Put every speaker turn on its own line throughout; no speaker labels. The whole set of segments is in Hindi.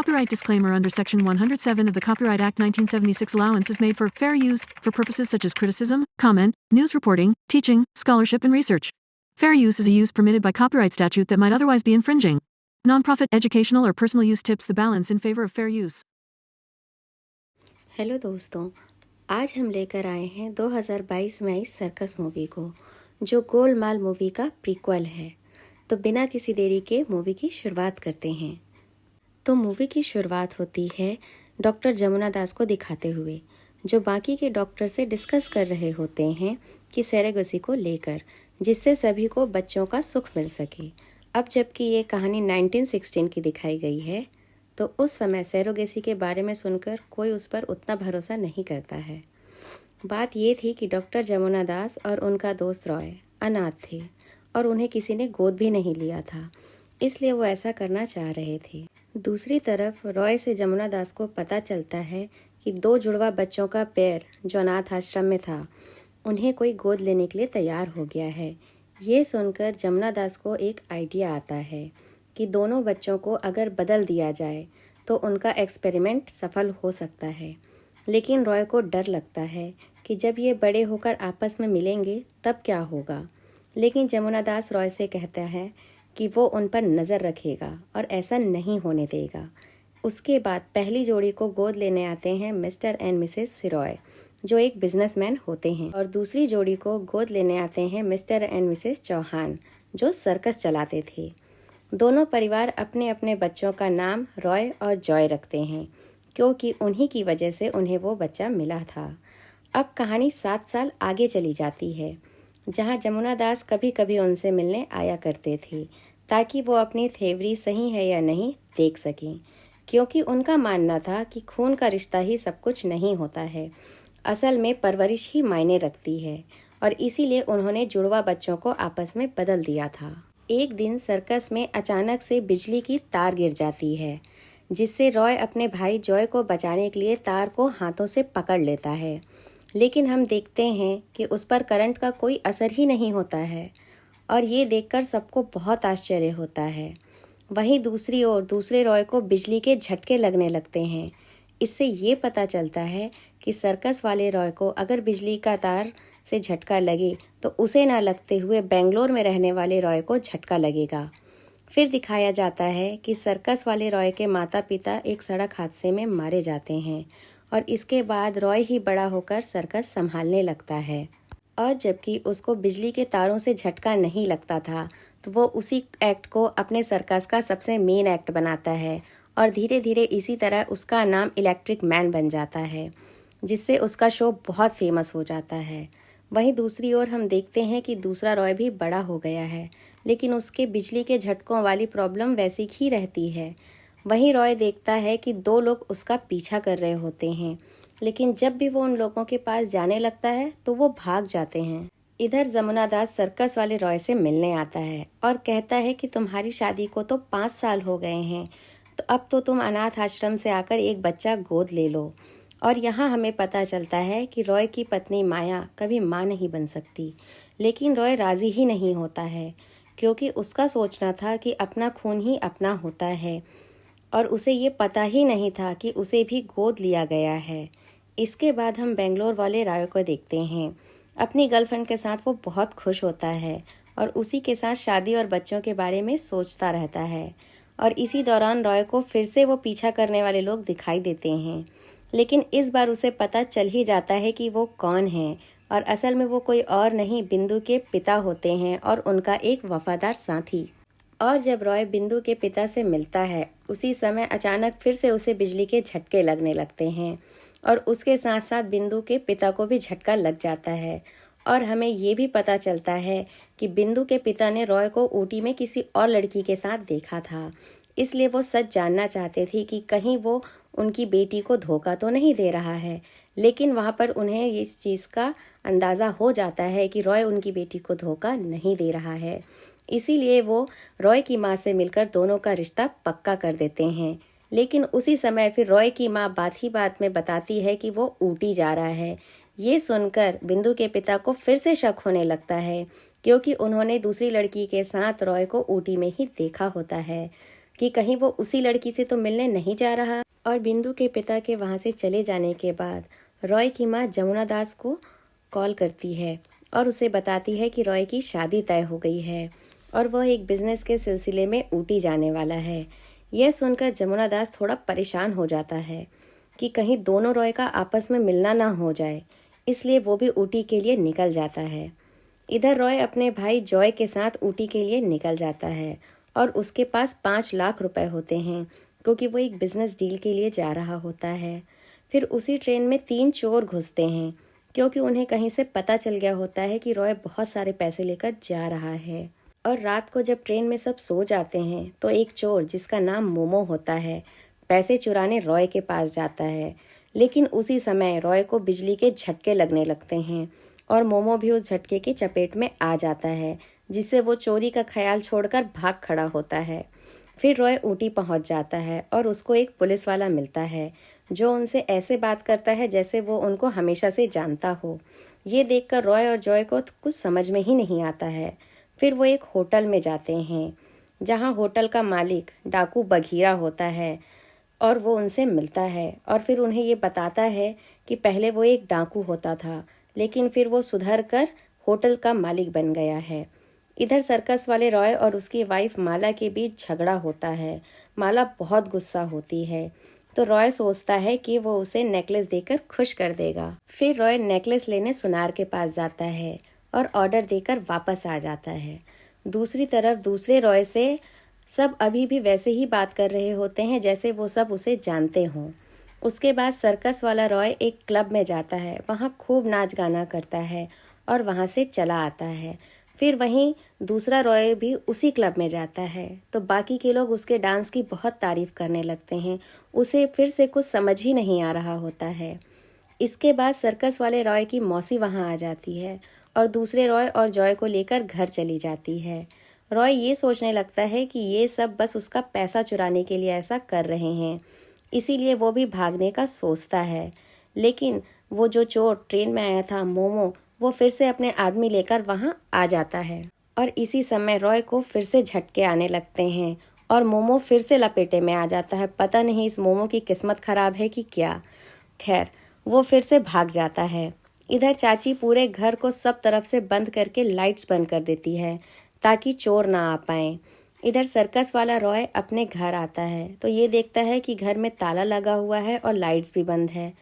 Copyright disclaimer under Section 107 of the Copyright Act 1976 allowance is made for fair use for purposes such as criticism, comment, news reporting, teaching, scholarship and research. Fair use is a use permitted by copyright statute that might otherwise be infringing. Nonprofit, educational or personal use tips the balance in favor of fair use.
Hello दोस्तों, आज हम लेकर आए हैं 2022 में आई सर्कस मूवी को, जो गोलमाल मूवी का प्रीक्वल है। तो बिना किसी देरी के मूवी की शुरुआत करते हैं। तो मूवी की शुरुआत होती है डॉक्टर जमुना दास को दिखाते हुए, जो बाकी के डॉक्टर से डिस्कस कर रहे होते हैं कि सेरेगसी को लेकर, जिससे सभी को बच्चों का सुख मिल सके। अब जबकि ये कहानी 1916 की दिखाई गई है, तो उस समय सेरोगेसी के बारे में सुनकर कोई उस पर उतना भरोसा नहीं करता है। बात ये थी कि डॉक्टर जमुना दास और उनका दोस्त रॉय अनाथ थे और उन्हें किसी ने गोद भी नहीं लिया था, इसलिए वो ऐसा करना चाह रहे थे। दूसरी तरफ रॉय से जमुना दास को पता चलता है कि 2 जुड़वा बच्चों का पैर जो अनाथ आश्रम में था, उन्हें कोई गोद लेने के लिए तैयार हो गया है। ये सुनकर जमुना दास को एक आइडिया आता है कि दोनों बच्चों को अगर बदल दिया जाए तो उनका एक्सपेरिमेंट सफल हो सकता है। लेकिन रॉय को डर लगता है कि जब ये बड़े होकर आपस में मिलेंगे तब क्या होगा। लेकिन जमुना दास रॉय से कहता है कि वो उन पर नज़र रखेगा और ऐसा नहीं होने देगा। उसके बाद पहली जोड़ी को गोद लेने आते हैं मिस्टर एंड मिसेस सिरॉय, जो एक बिजनेसमैन होते हैं, और दूसरी जोड़ी को गोद लेने आते हैं मिस्टर एंड मिसेस चौहान, जो सर्कस चलाते थे। दोनों परिवार अपने अपने बच्चों का नाम रॉय और जॉय रखते हैं, क्योंकि उन्हीं की वजह से उन्हें वो बच्चा मिला था। अब कहानी 7 साल आगे चली जाती है, जहाँ जमुना दास कभी कभी उनसे मिलने आया करते थे, ताकि वो अपनी थेवरी सही है या नहीं देख सकें, क्योंकि उनका मानना था कि खून का रिश्ता ही सब कुछ नहीं होता है, असल में परवरिश ही मायने रखती है, और इसीलिए उन्होंने जुड़वा बच्चों को आपस में बदल दिया था। एक दिन सर्कस में अचानक से बिजली की तार गिर जाती है, जिससे रॉय अपने भाई जॉय को बचाने के लिए तार को हाथों से पकड़ लेता है। लेकिन हम देखते हैं कि उस पर करंट का कोई असर ही नहीं होता है, और ये देखकर सबको बहुत आश्चर्य होता है। वहीं दूसरी ओर दूसरे रॉय को बिजली के झटके लगने लगते हैं। इससे ये पता चलता है कि सर्कस वाले रॉय को अगर बिजली का तार से झटका लगे तो उसे ना लगते हुए बेंगलोर में रहने वाले रॉय को झटका लगेगा। फिर दिखाया जाता है कि सर्कस वाले रॉय के माता पिता एक सड़क हादसे में मारे जाते हैं, और इसके बाद रॉय ही बड़ा होकर सर्कस संभालने लगता है। और जबकि उसको बिजली के तारों से झटका नहीं लगता था, तो वो उसी एक्ट को अपने सर्कस का सबसे मेन एक्ट बनाता है, और धीरे धीरे इसी तरह उसका नाम इलेक्ट्रिक मैन बन जाता है, जिससे उसका शो बहुत फेमस हो जाता है। वहीं दूसरी ओर हम देखते हैं कि दूसरा रॉय भी बड़ा हो गया है, लेकिन उसके बिजली के झटकों वाली प्रॉब्लम वैसी ही रहती है। वहीं रॉय देखता है कि 2 लोग उसका पीछा कर रहे होते हैं, लेकिन जब भी वो उन लोगों के पास जाने लगता है तो वो भाग जाते हैं। इधर जमुना दास सर्कस वाले रॉय से मिलने आता है और कहता है कि तुम्हारी शादी को तो 5 साल हो गए हैं, तो अब तो तुम अनाथ आश्रम से आकर एक बच्चा गोद ले लो। और यहाँ हमें पता चलता है कि रॉय की पत्नी माया कभी माँ नहीं बन सकती, लेकिन रॉय राजी ही नहीं होता है, क्योंकि उसका सोचना था कि अपना खून ही अपना होता है, और उसे ये पता ही नहीं था कि उसे भी गोद लिया गया है। इसके बाद हम बेंगलोर वाले रॉय को देखते हैं। अपनी गर्लफ्रेंड के साथ वो बहुत खुश होता है और उसी के साथ शादी और बच्चों के बारे में सोचता रहता है, और इसी दौरान रॉय को फिर से वो पीछा करने वाले लोग दिखाई देते हैं। लेकिन इस बार उसे पता चल ही जाता है कि वो कौन है, और असल में वो कोई और नहीं बिंदु के पिता होते हैं और उनका एक वफादार साथी। और जब रॉय बिंदु के पिता से मिलता है, उसी समय अचानक फिर से उसे बिजली के झटके लगने लगते हैं, और उसके साथ साथ बिंदु के पिता को भी झटका लग जाता है। और हमें ये भी पता चलता है कि बिंदु के पिता ने रॉय को ऊटी में किसी और लड़की के साथ देखा था, इसलिए वो सच जानना चाहते थे कि कहीं वो उनकी बेटी को धोखा तो नहीं दे रहा है। लेकिन वहाँ पर उन्हें इस चीज़ का अंदाज़ा हो जाता है कि रॉय उनकी बेटी को धोखा नहीं दे रहा है, इसीलिए वो रॉय की माँ से मिलकर दोनों का रिश्ता पक्का कर देते हैं। लेकिन उसी समय फिर रॉय की माँ बात ही बात में बताती है कि वो ऊटी जा रहा है। ये सुनकर बिंदु के पिता को फिर से शक होने लगता है, क्योंकि उन्होंने दूसरी लड़की के साथ रॉय को ऊटी में ही देखा होता है। कि कहीं वो उसी लड़की से तो मिलने नहीं जा रहा। और बिंदु के पिता के वहाँ से चले जाने के बाद रॉय की माँ जमुना दास को कॉल करती है और उसे बताती है कि रॉय की शादी तय हो गई है और वह एक बिजनेस के सिलसिले में ऊटी जाने वाला है। यह सुनकर जमुना दास थोड़ा परेशान हो जाता है कि कहीं दोनों रॉय का आपस में मिलना ना हो जाए, इसलिए वो भी ऊटी के लिए निकल जाता है। इधर रॉय अपने भाई जॉय के साथ ऊटी के लिए निकल जाता है और उसके पास 5 लाख रुपए होते हैं क्योंकि वो एक बिजनेस डील के लिए जा रहा होता है। फिर उसी ट्रेन में 3 चोर घुसते हैं क्योंकि उन्हें कहीं से पता चल गया होता है कि रॉय बहुत सारे पैसे लेकर जा रहा है। और रात को जब ट्रेन में सब सो जाते हैं तो एक चोर जिसका नाम मोमो होता है पैसे चुराने रॉय के पास जाता है, लेकिन उसी समय रॉय को बिजली के झटके लगने लगते हैं और मोमो भी उस झटके की चपेट में आ जाता है, जिससे वो चोरी का ख्याल छोड़कर भाग खड़ा होता है। फिर रॉय ऊटी पहुंच जाता है और उसको एक पुलिस वाला मिलता है जो उनसे ऐसे बात करता है जैसे वो उनको हमेशा से जानता हो। ये देखकर रॉय और जॉय को कुछ समझ में ही नहीं आता है। फिर वो एक होटल में जाते हैं जहाँ होटल का मालिक डाकू बघीरा होता है और वो उनसे मिलता है और फिर उन्हें ये बताता है कि पहले वो एक डाकू होता था, लेकिन फिर वो सुधर कर होटल का मालिक बन गया है। इधर सर्कस वाले रॉय और उसकी वाइफ माला के बीच झगड़ा होता है। माला बहुत गुस्सा होती है तो रॉय सोचता है कि वो उसे नेकलेस देकर खुश कर देगा। फिर रॉय नेकलेस लेने सुनार के पास जाता है और ऑर्डर देकर वापस आ जाता है। दूसरी तरफ दूसरे रॉय से सब अभी भी वैसे ही बात कर रहे होते हैं जैसे वो सब उसे जानते हों। उसके बाद सर्कस वाला रॉय एक क्लब में जाता है, वहाँ खूब नाच गाना करता है और वहाँ से चला आता है। फिर वहीं दूसरा रॉय भी उसी क्लब में जाता है तो बाकी के लोग उसके डांस की बहुत तारीफ करने लगते हैं। उसे फिर से कुछ समझ ही नहीं आ रहा होता है। इसके बाद सर्कस वाले रॉय की मौसी वहाँ आ जाती है और दूसरे रॉय और जॉय को लेकर घर चली जाती है। रॉय ये सोचने लगता है कि ये सब बस उसका पैसा चुराने के लिए ऐसा कर रहे हैं, इसीलिए वो भी भागने का सोचता है। लेकिन वो जो चोर ट्रेन में आया था मोमो, वो फिर से अपने आदमी लेकर वहाँ आ जाता है और इसी समय रॉय को फिर से झटके आने लगते हैं और मोमो फिर से लपेटे में आ जाता है। पता नहीं इस मोमो की किस्मत खराब है कि क्या। खैर वो फिर से भाग जाता है। इधर चाची पूरे घर को सब तरफ से बंद करके लाइट्स बंद कर देती है ताकि चोर ना आ पाए। इधर सर्कस वाला रॉय अपने घर आता है तो ये देखता है कि घर में ताला लगा हुआ है और लाइट्स भी बंद है।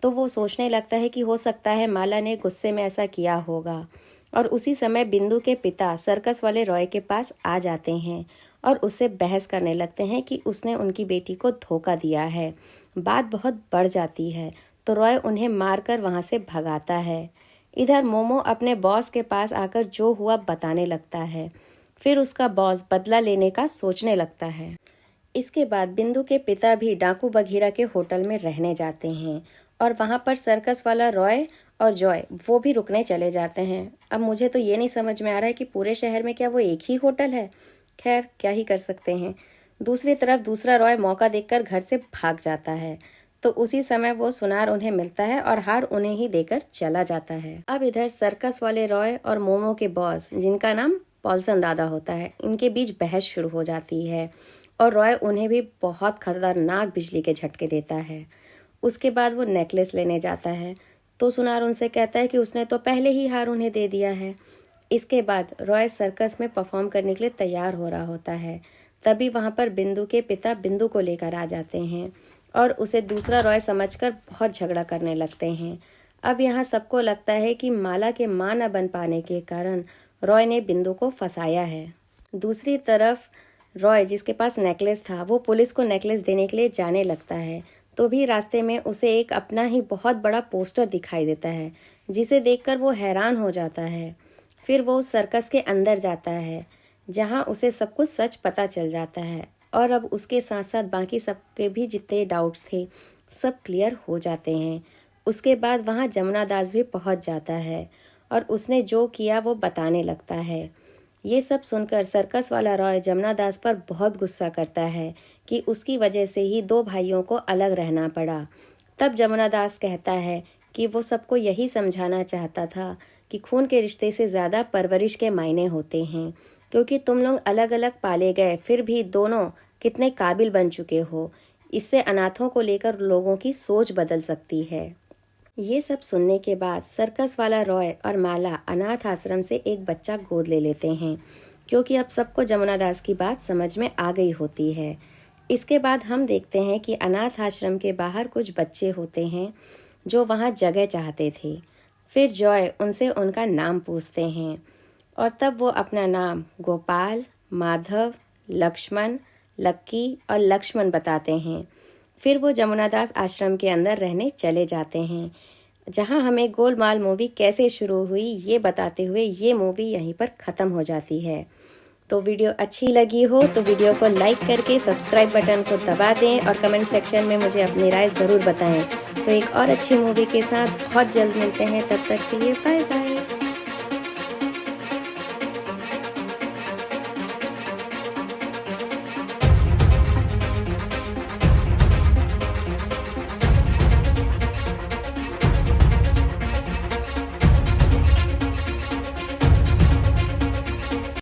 तो वो सोचने लगता है कि हो सकता है माला ने गुस्से में ऐसा किया होगा। और उसी समय बिंदु के पिता सर्कस वाले रॉय के पास आ जाते हैं और उससे बहस करने लगते हैं कि उसने उनकी बेटी को धोखा दिया है। बात बहुत बढ़ जाती है तो रॉय उन्हें मारकर वहाँ से भगाता है। इधर मोमो अपने बॉस के पास आकर जो हुआ बताने लगता है। फिर उसका बॉस बदला लेने का सोचने लगता है। इसके बाद बिंदु के पिता भी डाकू बघीरा के होटल में रहने जाते हैं और वहाँ पर सर्कस वाला रॉय और जॉय वो भी रुकने चले जाते हैं। अब मुझे तो ये नहीं समझ में आ रहा है कि पूरे शहर में क्या वो एक ही होटल है। खैर क्या ही कर सकते हैं। दूसरी तरफ दूसरा रॉय मौका देखकर घर से भाग जाता है तो उसी समय वो सुनार उन्हें मिलता है और हार उन्हें ही देकर चला जाता है। अब इधर सर्कस वाले रॉय और मोमो के बॉस जिनका नाम पॉल्सन दादा होता है, इनके बीच बहस शुरू हो जाती है और रॉय उन्हें भी बहुत खतरनाक बिजली के झटके देता है। उसके बाद वो नेकलेस लेने जाता है तो सुनार उनसे कहता है कि उसने तो पहले ही हार उन्हें दे दिया है। इसके बाद रॉय सर्कस में परफॉर्म करने के लिए तैयार हो रहा होता है। तभी वहाँ पर बिंदु के पिता बिंदु को लेकर आ जाते हैं और उसे दूसरा रॉय समझकर बहुत झगड़ा करने लगते हैं। अब यहाँ सबको लगता है कि माला के मां न बन पाने के कारण रॉय ने बिंदु को फंसाया है। दूसरी तरफ रॉय जिसके पास नेकलेस था वो पुलिस को नेकलेस देने के लिए जाने लगता है तो भी रास्ते में उसे एक अपना ही बहुत बड़ा पोस्टर दिखाई देता है जिसे देखकर वो हैरान हो जाता है। फिर वो उस सर्कस के अंदर जाता है जहाँ उसे सब कुछ सच पता चल जाता है और अब उसके साथ साथ बाकी सबके भी जितने डाउट्स थे सब क्लियर हो जाते हैं। उसके बाद वहाँ जमुना दास भी पहुँच जाता है और उसने जो किया वो बताने लगता है। ये सब सुनकर सर्कस वाला रॉय जमुना दास पर बहुत गुस्सा करता है कि उसकी वजह से ही 2 भाइयों को अलग रहना पड़ा। तब जमुना दास कहता है कि वो सबको यही समझाना चाहता था कि खून के रिश्ते से ज़्यादा परवरिश के मायने होते हैं, क्योंकि तुम लोग अलग अलग पाले गए फिर भी दोनों कितने काबिल बन चुके हो। इससे अनाथों को लेकर लोगों की सोच बदल सकती है। ये सब सुनने के बाद सर्कस वाला रॉय और माला अनाथ आश्रम से एक बच्चा गोद ले लेते हैं, क्योंकि अब सबको जमुना दास की बात समझ में आ गई होती है। इसके बाद हम देखते हैं कि अनाथ आश्रम के बाहर कुछ बच्चे होते हैं जो वहाँ जगह चाहते थे। फिर जॉय उनसे उनका नाम पूछते हैं और तब वो अपना नाम गोपाल, माधव, लक्ष्मण, लक्की और लक्ष्मण बताते हैं। फिर वो जमुना दास आश्रम के अंदर रहने चले जाते हैं, जहां हमें गोलमाल मूवी कैसे शुरू हुई ये बताते हुए ये मूवी यहीं पर ख़त्म हो जाती है। तो वीडियो अच्छी लगी हो तो वीडियो को लाइक करके सब्सक्राइब बटन को दबा दें और कमेंट सेक्शन में मुझे अपनी राय ज़रूर बताएं। तो एक और अच्छी मूवी के साथ बहुत जल्द मिलते हैं, तब तक के लिए बाय बाय।